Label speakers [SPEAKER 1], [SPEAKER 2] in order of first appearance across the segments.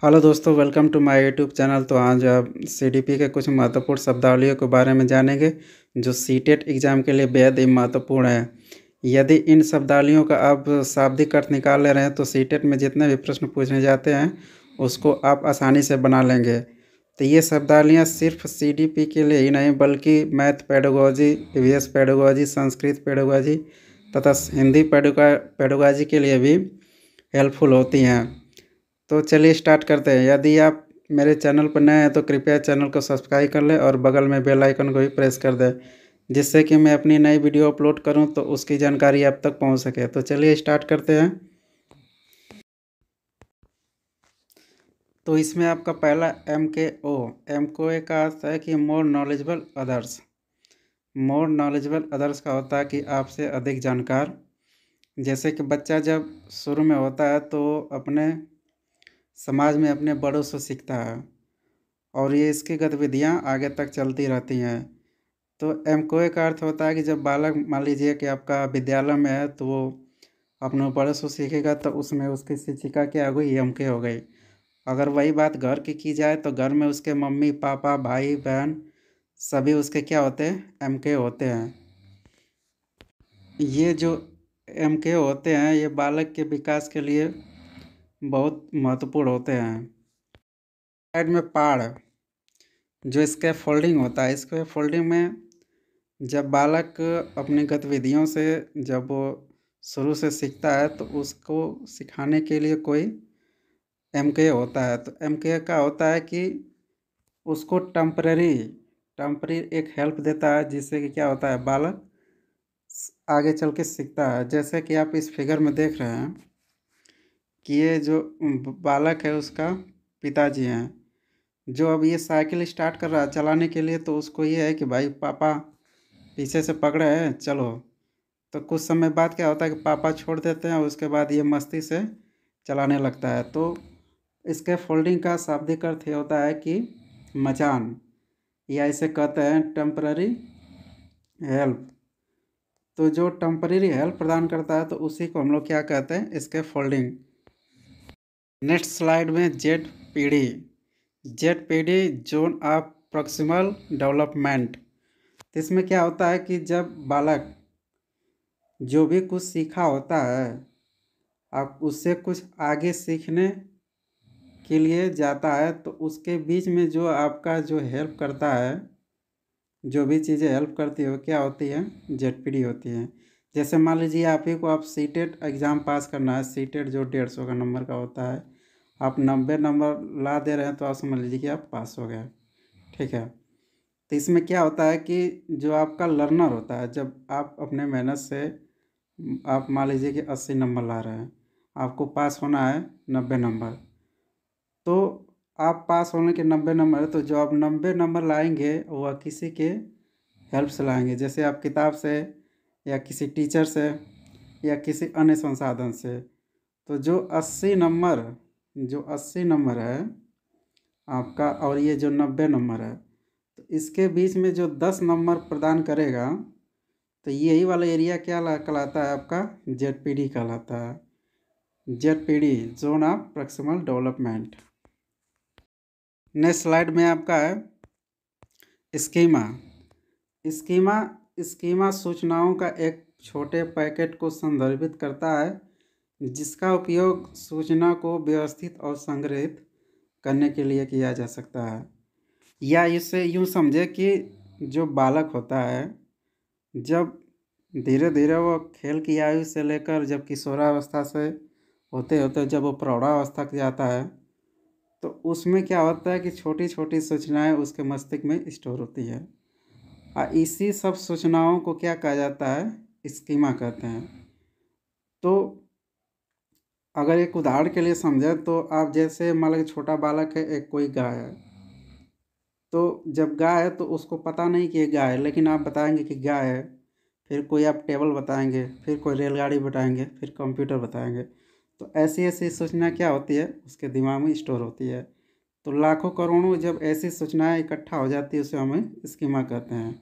[SPEAKER 1] Hello दोस्तों, welcome to my YouTube channel. तो आज आप सीडीपी के कुछ महत्वपूर्ण शब्दावलियों के बारे में जानेंगे जो सीटेट एग्ज़ाम के लिए बेहद ही महत्वपूर्ण है। यदि इन शब्दावलियों का आप शाब्दिक अर्थ निकाल ले रहे हैं तो सीटेट में जितने भी प्रश्न पूछे जाते हैं उसको आप आसानी से बना लेंगे। तो ये शब्दावलियाँ सिर्फ सीडीपी के लिए ही नहीं बल्कि math pedagogy, EVS pedagogy, Sanskrit pedagogy तथा हिंदी पेडागोजी के लिए भी हेल्पफुल होती हैं। तो चलिए स्टार्ट करते हैं। यदि आप मेरे चैनल पर नए हैं तो कृपया चैनल को सब्सक्राइब कर लें और बगल में बेल आइकन को भी प्रेस कर दें, जिससे कि मैं अपनी नई वीडियो अपलोड करूं तो उसकी जानकारी आप तक पहुंच सके। तो चलिए स्टार्ट करते हैं। तो इसमें आपका पहला एम के ओ का अर्थ है कि more knowledgeable others. More knowledgeable others का होता है कि आपसे अधिक जानकार। जैसे कि बच्चा जब शुरू में होता है तो अपने समाज में अपने बड़ों से सीखता है और ये इसकी गतिविधियाँ आगे तक चलती रहती हैं। तो एमकोए का अर्थ होता है कि जब बालक मान लीजिए कि आपका विद्यालय में है तो वो अपने बड़ों से सीखेगा तो उसमें उसकी शिक्षिका क्या हो गई, एमके हो गई। अगर वही बात घर की जाए तो घर में उसके मम्मी पापा भाई बहन सभी उसके क्या होते हैं, एमके होते हैं। ये जो एमके होते हैं ये बालक के विकास के लिए बहुत महत्वपूर्ण होते हैं। साइड में पाढ़ जो इसका फोल्डिंग होता है, इसके फोल्डिंग में जब बालक अपनी गतिविधियों से जब वो शुरू से सीखता है तो उसको सिखाने के लिए कोई एमके होता है। तो एमके का होता है कि उसको टम्परेरी एक हेल्प देता है, जिससे कि क्या होता है बालक आगे चल के सीखता है। जैसे कि आप इस फिगर में देख रहे हैं कि ये जो बालक है उसका पिताजी हैं, जो अब ये साइकिल स्टार्ट कर रहा है चलाने के लिए। तो उसको ये है कि भाई पापा पीछे से पकड़े हैं चलो। तो कुछ समय बाद क्या होता है कि पापा छोड़ देते हैं और उसके बाद ये मस्ती से चलाने लगता है। तो इसके फोल्डिंग का शाब्दिक अर्थ ये होता है कि मचान, या इसे कहते हैं टेम्पररी हेल्प। तो जो टेम्पररी हेल्प प्रदान करता है तो उसी को हम लोग क्या कहते हैं, इसके फोल्डिंग। नेक्स्ट स्लाइड में Z PD zone of proximal development. तो इसमें क्या होता है कि जब बालक जो भी कुछ सीखा होता है आप उससे कुछ आगे सीखने के लिए जाता है तो उसके बीच में जो आपका जो हेल्प करता है, जो भी चीज़ें हेल्प करती है वो क्या होती है, जेडपीडी होती है। जैसे मान लीजिए आप ही को आप सीटेट एग्ज़ाम पास करना है, सीटेट जो 150 का नंबर का होता है, आप 90 नंबर ला दे रहे हैं तो आप समझ लीजिए कि आप पास हो गए। ठीक है। तो इसमें क्या होता है कि जो आपका लर्नर होता है, जब आप अपने मेहनत से आप मान लीजिए कि 80 नंबर ला रहे हैं, आपको पास होना है 90 नंबर। तो आप पास होने के 90 नंबर, तो जो आप 90 नंबर लाएंगे वह किसी के हेल्प से लाएंगे, जैसे आप किताब से या किसी टीचर से या किसी अन्य संसाधन से। तो जो 80 नंबर है आपका और ये जो 90 नंबर है, तो इसके बीच में जो 10 नंबर प्रदान करेगा तो यही वाला एरिया क्या कहलाता है, आपका जेडपीडी कहलाता है। ZPD zone of proximal development. Next slide में आपका है स्कीमा। स्कीमा स्कीमा सूचनाओं का एक छोटे पैकेट को संदर्भित करता है जिसका उपयोग सूचना को व्यवस्थित और संग्रहित करने के लिए किया जा सकता है। या इसे यूँ समझे कि जो बालक होता है जब धीरे धीरे वो खेल की आयु से लेकर जब किशोरावस्था से होते होते जब वो प्रौढ़ावस्था तक जाता है तो उसमें क्या होता है कि छोटी छोटी सूचनाएं उसके मस्तिष्क में स्टोर होती है। इसी सब सूचनाओं को क्या कहा जाता है, स्कीमा कहते हैं। तो अगर एक उदाहरण के लिए समझें तो आप जैसे मान लीजिए छोटा बालक है, एक कोई गाय है। तो जब गाय है तो उसको पता नहीं कि ये गाय है, लेकिन आप बताएंगे कि गाय है, फिर कोई आप टेबल बताएंगे, फिर कोई रेलगाड़ी बताएंगे, फिर कंप्यूटर बताएंगे। तो ऐसी ऐसी सूचना क्या होती है उसके दिमाग में स्टोर होती है। तो लाखों करोड़ों जब ऐसी सूचनाएं इकट्ठा हो जाती है उसे हमें स्कीमा कहते हैं।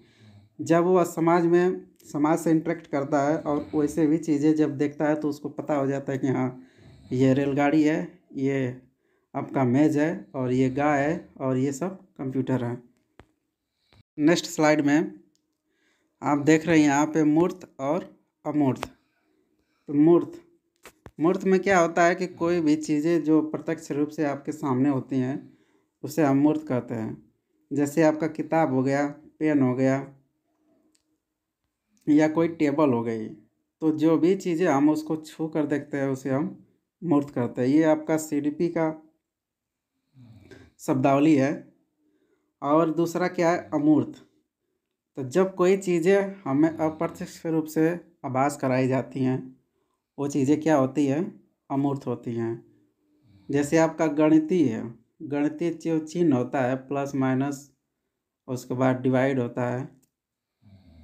[SPEAKER 1] जब वो समाज से इंटरेक्ट करता है और वैसे भी चीज़ें जब देखता है तो उसको पता हो जाता है कि हाँ ये रेलगाड़ी है, ये आपका मेज है और ये गाय है और ये सब कंप्यूटर है। नेक्स्ट स्लाइड में आप देख रहे हैं यहाँ पे मूर्त और अमूर्त। तो मूर्त में क्या होता है कि कोई भी चीज़ें जो प्रत्यक्ष रूप से आपके सामने होती हैं उसे हम मूर्त कहते हैं। जैसे आपका किताब हो गया, पेन हो गया या कोई टेबल हो गई, तो जो भी चीज़ें हम उसको छू कर देखते हैं उसे हम मूर्त कहते हैं। ये आपका CDP का शब्दावली है। और दूसरा क्या है, अमूर्त। तो जब कोई चीज़ें हमें अप्रत्यक्ष रूप से आभास कराई जाती हैं वो चीज़ें क्या होती हैं, अमूर्त होती हैं। जैसे आपका गणितीय जो चिन्ह होता है प्लस माइनस, उसके बाद डिवाइड होता है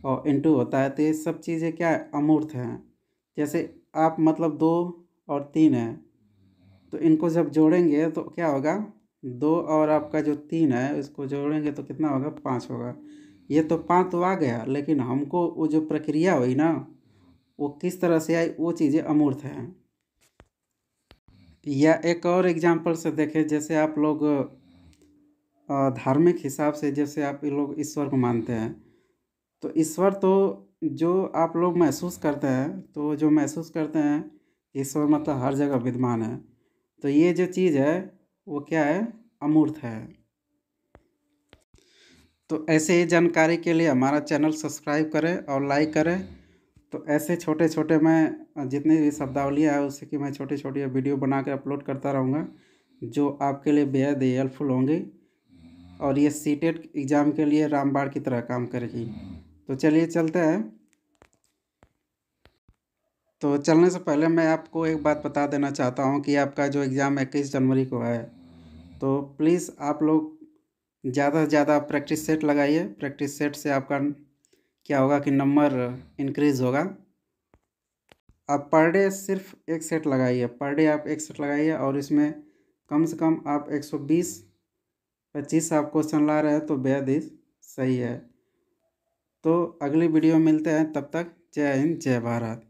[SPEAKER 1] और इनटू होता है, तो ये सब चीज़ें क्या है, अमूर्त हैं। जैसे आप मतलब 2 और 3 है, तो इनको जब जोड़ेंगे तो क्या होगा, 2 और आपका जो 3 है इसको जोड़ेंगे तो कितना होगा, 5 होगा। ये तो 5 तो आ गया, लेकिन हमको वो जो प्रक्रिया हुई ना वो किस तरह से आई, वो चीज़ें अमूर्त हैं। या एक और एग्जांपल से देखें, जैसे आप लोग धार्मिक हिसाब से जैसे आप लोग ईश्वर को मानते हैं, तो ईश्वर तो जो आप लोग महसूस करते हैं, तो जो महसूस करते हैं ईश्वर मतलब हर जगह विद्यमान है। तो ये जो चीज़ है वो क्या है, अमूर्त है। तो ऐसे ही जानकारी के लिए हमारा चैनल सब्सक्राइब करें और लाइक करें। तो ऐसे छोटे छोटे मैं जितनी भी शब्दावलियाँ है उससे कि मैं छोटी छोटी वीडियो बना के अपलोड करता रहूँगा जो आपके लिए बेहद ही हेल्पफुल होंगी और ये सीटेट एग्ज़ाम के लिए रामबाण की तरह काम करेगी। तो चलिए चलते हैं। तो चलने से पहले मैं आपको एक बात बता देना चाहता हूँ कि आपका जो एग्ज़ाम 21 जनवरी को है, तो प्लीज़ आप लोग ज़्यादा से ज़्यादा प्रैक्टिस सेट लगाइए। प्रैक्टिस सेट से आपका क्या होगा कि नंबर इंक्रीज़ होगा। आप पर डे सिर्फ एक सेट लगाइए, पर डे आप एक सेट लगाइए और इसमें कम से कम आप 120-25 आप क्वेश्चन ला रहे हैं तो बेहद ही सही है। तो अगली वीडियो में मिलते हैं, तब तक जय हिंद जय भारत।